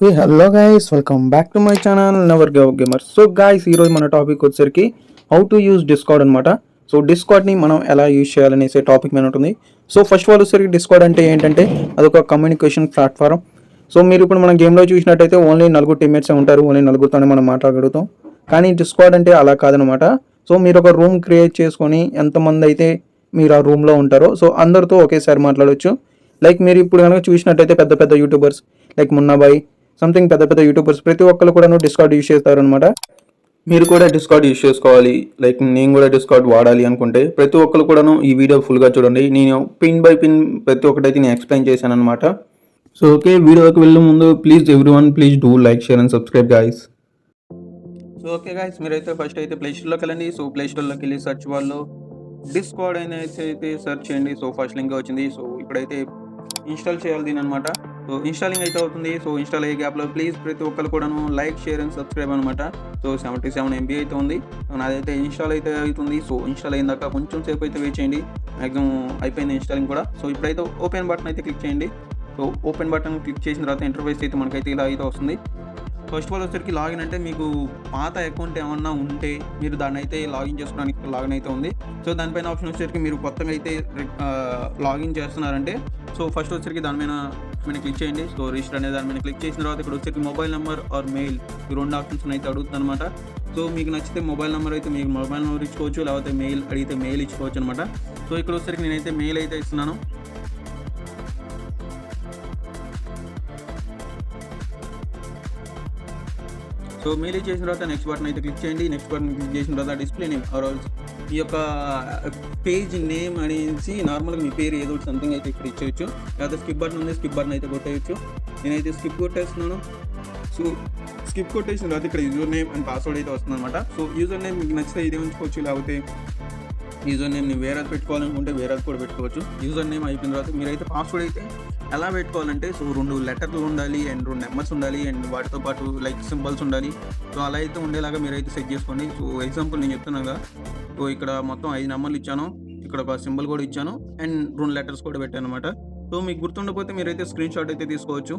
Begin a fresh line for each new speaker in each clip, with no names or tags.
Hey hello guys, welcome back to my channel never give gamer. So guys, ఈరోజు మన topic వచ్చేసరికి how to use discard అనమాట. So డిస్కార్డ్ని మనం ఎలా use చేయాలనేసి టాపిక్ మీద ఉంటుంది. సో ఫస్ట్ ఆఫ్ ఆల్ వచ్చేసరికి డిస్కార్డ్ అంటే ఏంటంటే అదొక కమ్యూనికేషన్ ప్లాట్ఫారం. సో మీరు ఇప్పుడు మన గేమ్లో చూసినట్టయితే ఓన్లీ నలుగురు టీమ్మేట్సే ఉంటారు, ఓన్లీ నలుగురితోనే మనం మాట్లాడగలుగుతాం. కానీ డిస్కార్డ్ అంటే అలా కాదనమాట. సో మీరు ఒక రూమ్ క్రియేట్ చేసుకొని ఎంతమంది అయితే మీరు ఆ రూమ్లో ఉంటారో సో అందరితో ఒకేసారి మాట్లాడవచ్చు. లైక్ మీరు ఇప్పుడు కనుక చూసినట్టయితే పెద్ద పెద్ద యూట్యూబర్స్ లైక్ మున్నాబాయ్ సంథింగ్ పెద్ద పెద్ద యూట్యూబర్స్ ప్రతి ఒక్కరు కూడా డిస్కార్డ్ యూజ్ చేస్తారనమాట. మీరు కూడా డిస్కార్డ్ యూజ్ చేసుకోవాలి, లైక్ నేను కూడా డిస్కార్డ్ వాడాలి అనుకుంటే ప్రతి ఒక్కరు కూడాను ఈ వీడియో ఫుల్గా చూడండి. నేను పిన్ బై పిన్ ప్రతి ఒక్కటైతే నేను ఎక్స్ప్లెయిన్ చేశాను అనమాట. సో ఓకే, వీడియోకి వెళ్ళే ముందు please everyone please do like share and subscribe guys. So okay guys, మీరైతే ఫస్ట్ అయితే ప్లే స్టోర్లోకి వెళ్ళండి. సో ప్లే స్టోర్లోకి వెళ్ళి సెర్చ్ వాళ్ళు డిస్కార్డ్ అనేసి అయితే సెర్చ్ చేయండి. సో ఫస్ట్ లింక్ వచ్చింది. సో ఇప్పుడైతే ఇన్స్టాల్ చేయాలి దీని అనమాట. సో ఇన్స్టాలింగ్ అయితే అవుతుంది. సో ఇన్స్టాల్ అయ్యే గ్యాప్లో ప్లీజ్ ప్రతి ఒక్కరు కూడాను లైక్ షేర్ అండ్ సబ్స్క్రైబ్ అనమాట. సో 77 MB అయితే ఉంది. సో నాదైతే ఇన్స్టాల్ అయితే అవుతుంది. సో ఇన్స్టాల్ అయిందాక కొంచెం సేపు అయితే వెయిట్ చేయండి. మ్యాక్సిమం అయిపోయింది ఇన్స్టాలింగ్ కూడా. సో ఇప్పుడైతే ఓపెన్ బటన్ అయితే క్లిక్ చేయండి. సో ఓపెన్ బటన్ క్లిక్ చేసిన తర్వాత ఇంటర్ఫేస్ అయితే మనకైతే ఇలా అయితే వస్తుంది. ఫస్ట్ ఆఫ్ ఆల్ వచ్చేసరికి లాగిన్ అంటే మీకు పాత అకౌంట్ ఏమన్నా ఉంటే మీరు దాన్ని అయితే లాగిన్ చేసుకోవడానికి లాగిన్ అయితే ఉంది. సో దానిపైన ఆప్షన్ వచ్చేసరికి మీరు కొత్తగా అయితే లాగిన్ చేస్తున్నారంటే సో ఫస్ట్ వచ్చేసరికి దాని మీద క్లిక్ చేయండి. సో రిజిస్టర్ అనే దాని మీద క్లిక్ చేసిన తర్వాత ఇక్కడ వచ్చేసరికి మొబైల్ నెంబర్ ఆర్ మెయిల్ ఈ రెండు ఆప్షన్స్ అయితే అడుగుతుంది అనమాట. సో మీకు నచ్చితే మొబైల్ నెంబర్ అయితే మీకు మొబైల్ నెంబర్ ఇచ్చుకోవచ్చు, లేకపోతే మెయిల్ అడిగితే మెయిల్ ఇచ్చుకోవచ్చు అనమాట. సో ఇక్కడ వచ్చేసరికి నేనైతే మెయిల్ అయితే ఇస్తున్నాను. సో మెయిల్ చేసిన తర్వాత నెక్స్ట్ బటన్ అయితే క్లిక్ చేయండి. నెక్స్ట్ బటన్ క్లిక్ చేసిన తర్వాత డిస్ప్లే నేమ్ ఆర్ ఈ యొక్క పేజ్ నేమ్ అనేసి నార్మల్గా మీ పేరు ఏదో ఒకటి సంథింగ్ అయితే ఇక్కడ ఇచ్చేయచ్చు. లేకపోతే స్కిప్ బటన్ ఉంది, స్కిప్ బటన్ అయితే కొట్టేయచ్చు. నేనైతే స్కిప్ కొట్టేస్తున్నాను. సో స్కిప్ కొట్టేసిన తర్వాత ఇక్కడ యూజర్ నేమ్ అండ్ పాస్వర్డ్ అయితే వస్తుంది అనమాట. సో యూజర్ నేమ్ మీకు నచ్చితే ఇదే ఉంచుకోవచ్చు, లేకపోతే యూజర్ నేమ్ని వేరేది పెట్టుకోవాలనుకుంటే వేరేది కూడా పెట్టుకోవచ్చు. యూజర్ నేమ్ అయిపోయిన తర్వాత మీరైతే పాస్వర్డ్ అయితే ఎలా పెట్టుకోవాలంటే సో 2 లెటర్లు ఉండాలి అండ్ 2 నెంబర్స్ ఉండాలి అండ్ వాటితో పాటు లైక్ సింబల్స్ ఉండాలి. సో అలా అయితే ఉండేలాగా మీరైతే సెట్ చేసుకోండి. సో ఎగ్జాంపుల్ నేను చెప్తున్నాగా, సో ఇక్కడ మొత్తం 5 నెంబర్లు ఇచ్చాను, ఇక్కడ ఒక సింబల్ కూడా ఇచ్చాను అండ్ 2 లెటర్స్ కూడా పెట్టాను అనమాట. సో మీకు గుర్తుండకపోతే మీరైతే స్క్రీన్ షాట్ అయితే తీసుకోవచ్చు.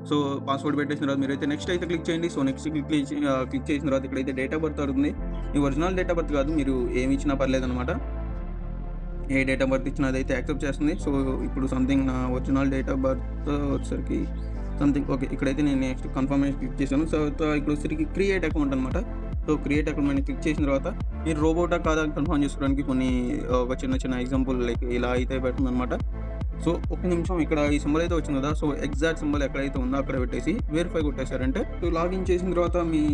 సో పాస్వర్డ్ పెట్టేసిన తర్వాత మీరైతే నెక్స్ట్ అయితే క్లిక్ చేయండి. సో నెక్స్ట్ క్లిక్ చేసిన తర్వాత ఇక్కడైతే డేట్ ఆఫ్ బర్త్ అడుగుతుంది. మీ ఒరిజినల్ డేట్ ఆఫ్ బర్త్ కాదు, మీరు ఏమి ఇచ్చినా పర్లేదు అనమాట. ఏ డేట్ ఆఫ్ బర్త్ ఇచ్చినా అదైతే యాక్సెప్ట్ చేస్తుంది. సో ఇప్పుడు సంథింగ్ నా ఒరిజినల్ డేట్ ఆఫ్ బర్త్ వచ్చేసరికి సంథింగ్ ఓకే. ఇక్కడైతే నేను నెక్స్ట్ కన్ఫర్మేషన్ క్లిక్ చేశాను. సో ఇక్కడ వచ్చేసరికి క్రియేట్ అకౌంట్ అనమాట. సో క్రియేట్ అకౌంట్ మీద క్లిక్ చేసిన తర్వాత మీరు రోబోటా కాదా కన్ఫర్మ్ చేసుకోవడానికి కొన్ని ఒక చిన్న ఎగ్జాంపుల్ లైక్ ఇలా అయితే పెడుతుంది అనమాట. సో ఒక నిమిషం, ఇక్కడ ఈ సింబల్ అయితే వచ్చింది కదా, సో ఎగ్జాక్ట్ సింబల్ ఎక్కడైతే ఉందో అక్కడ పెట్టేసి వెరిఫై కొట్టేశారంటే సో లాగిన్ చేసిన తర్వాత మీ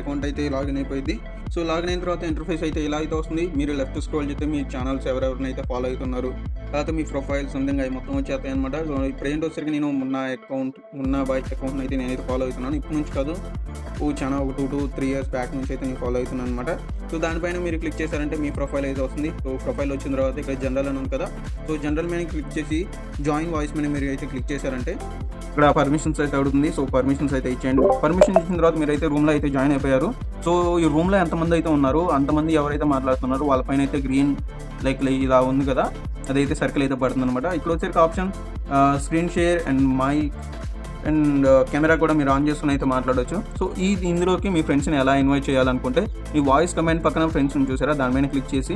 అకౌంట్ అయితే లాగిన్ అయిపోయింది. సో లాగిన్ అయిన తర్వాత ఇంటర్ఫేస్ అయితే ఇలా అయితే వస్తుంది. మీరు లెఫ్ట్ స్క్రోల్ చేస్తే మీ ఛానల్స్ ఎవరెవరినైతే ఫాలో అవుతున్నారు, తర్వాత మీ ప్రొఫైల్ సంథింగ్ అవి మొత్తం వచ్చేస్తాయి అనమాట. సో ఇప్పుడు ఏంటి వచ్చేసరికి నేను మున్నా బాయ్ అకౌంట్ అయితే నేనైతే ఫాలో అవుతున్నాను. ఇప్పటి నుంచి కాదు, చాలా ఒక 2 to 3 years బ్యాక్ నుంచి అయితే నేను ఫాలో అవుతున్నాను అనమాట. సో దానిపైన మీరు క్లిక్ చేశారంటే మీ ప్రొఫైల్ అయితే వస్తుంది. సో ప్రొఫైల్ వచ్చిన తర్వాత ఇక్కడ జనరల్ అని ఉంది కదా, సో జనరల్ మీద క్లిక్ చేసి జాయిన్ వాయిస్ మీద మీరు అయితే క్లిక్ చేశారంటే ఇక్కడ పర్మిషన్స్ అయితే అడుగుతుంది. సో పర్మిషన్స్ అయితే ఇచ్చేయండి. పర్మిషన్ ఇచ్చిన తర్వాత మీరైతే రూమ్లో అయితే జాయిన్ అయిపోయారు. సో ఈ రూమ్లో ఎంతమంది అయితే ఉన్నారు అంతమంది ఎవరైతే మాట్లాడుతున్నారో వాళ్ళపైన అయితే గ్రీన్ లైక్ ఇలా ఉంది కదా, అదైతే సర్కిల్ అయితే పడుతుంది అనమాట. ఇక్కడ వచ్చేసరికి option screen share and and camera కూడా మీరు ఆన్ చేసుకుని అయితే మాట్లాడవచ్చు. సో ఇందులోకి మీ ఫ్రెండ్స్ని ఎలా ఇన్వైట్ చేయాలనుకుంటే మీ వాయిస్ కమెంట్ పక్కన ఫ్రెండ్స్ని చూసారా, దాని మీద క్లిక్ చేసి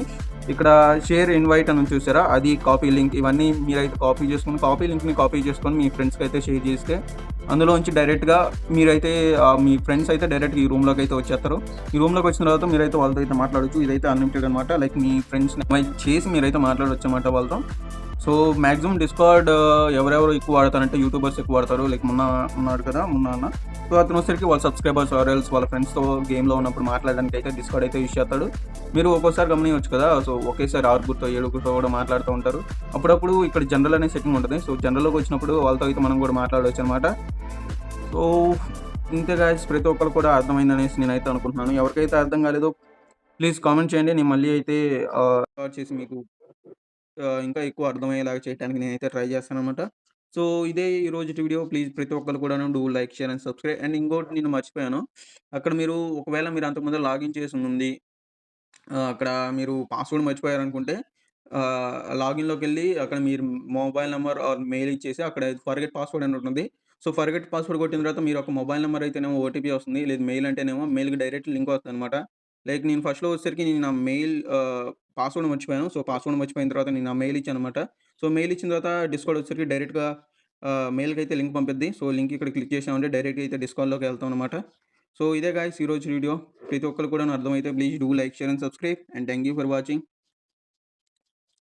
ఇక్కడ షేర్ ఇన్వైట్ అని చూసారా, అది కాపీ లింక్, ఇవన్నీ మీరైతే కాపీ లింక్ని కాపీ చేసుకొని మీ ఫ్రెండ్స్కి అయితే షేర్ చేస్తే అందులోంచి డైరెక్ట్గా మీరైతే మీ ఫ్రెండ్స్ అయితే డైరెక్ట్గా ఈ రూమ్లోకి అయితే వచ్చేస్తారు. ఈ రూమ్లోకి వచ్చిన తర్వాత మీరైతే వాళ్ళతో అయితే మాట్లాడవచ్చు. ఇదైతే అన్లిమిటెడ్ అనమాట. లైక్ మీ ఫ్రెండ్స్ని ఇన్వైట్ చేసి మీరైతే మాట్లాడవచ్చు అనమాట వాళ్ళతో. సో మ్యాక్సిమం డిస్కార్డ్ ఎవరెవరు ఎక్కువ వాడతారంటే యూట్యూబర్స్ ఎక్కువ వాడతారు. లైక్ ఉన్నాడు కదా అన్న, సో అతను వచ్చేసరికి వాళ్ళ సబ్స్క్రైబర్స్ ఆర్ఎల్స్ వాళ్ళ ఫ్రెండ్స్తో గేమ్లో ఉన్నప్పుడు మాట్లాడడానికి అయితే డిస్కార్డ్ అయితే యూజ్ చేస్తాడు. మీరు ఒక్కోసారి గమనించవచ్చు కదా, సో ఒకేసారి 6 7 కూడా మాట్లాడుతూ ఉంటారు. అప్పుడప్పుడు ఇక్కడ జనరల్ అనే సెట్టింగ్ ఉంటుంది. సో జనరల్లోకి వచ్చినప్పుడు వాళ్ళతో అయితే మనం కూడా మాట్లాడవచ్చు అనమాట. సో ఇంతే గాయ్స్, ప్రతి ఒక్కరు కూడా అర్థమైందనేసి నేనైతే అనుకుంటున్నాను. ఎవరికైతే అర్థం కాలేదో ప్లీజ్ కామెంట్ చేయండి. నేను మళ్ళీ అయితే స్టార్ట్ చేసి మీకు ఇంకా ఎక్కువ అర్థమయ్యేలాగా చేయడానికి నేనైతే ట్రై చేస్తాననమాట. సో ఇదే ఈ రోజుటి వీడియో. ప్లీజ్ ప్రతి ఒక్కరు కూడాను do like, share and subscribe. And ఇంకోటి నేను మర్చిపోయాను, అక్కడ మీరు ఒకవేళ మీరు అంతకుముందు లాగిన్ చేసి ఉంది, అక్కడ మీరు పాస్వర్డ్ మర్చిపోయారనుకుంటే లాగిన్‌లోకెళ్ళి అక్కడ మీరు మొబైల్ నంబర్ ఆర్ మెయిల్ ఇచ్చేసి అక్కడ ఫర్గెట్ పాస్వర్డ్ అని ఉంటుంది. సో, ఫర్గెట్ పాస్వర్డ్ కొట్టిన తర్వాత మీరు ఒక మొబైల్ నంబర్ అయితేనేమో ఓటీపీ వస్తుంది. లేదు మెయిల్ అంటేనేమో మెయిల్‌కి డైరెక్ట్ లింక్ వస్తదనమాట. లైక్ నేను ఫస్ట్‌లో వచ్చేసరికి నేను నా మెయిల్ పాస్వర్డ్ మర్చిపోయాను. సో, పాస్వర్డ్ మర్చిపోయిన తర్వాత నేను నా మెయిల్ ఇచ్చాననమాట. సో, మెయిల్ ఇచ్చిన తర్వాత డిస్కార్డ్ వచ్చేసరికి డైరెక్ట్‌గా మెయిల్‌కైతే లింక్ పంపిద్ది. సో, లింక్ ఇక్కడ క్లిక్ చేసామంటే డైరెక్ట్‌గా అయితే డిస్కార్డ్‌లోకి వెళ్తామనమాట. సో, ఇదే గాయ్స్ ఈరోజు వీడియో. ప్రతి ఒక్కళ్ళు కూడాను అర్థమైతే please do like, share and subscribe and thank you for watching.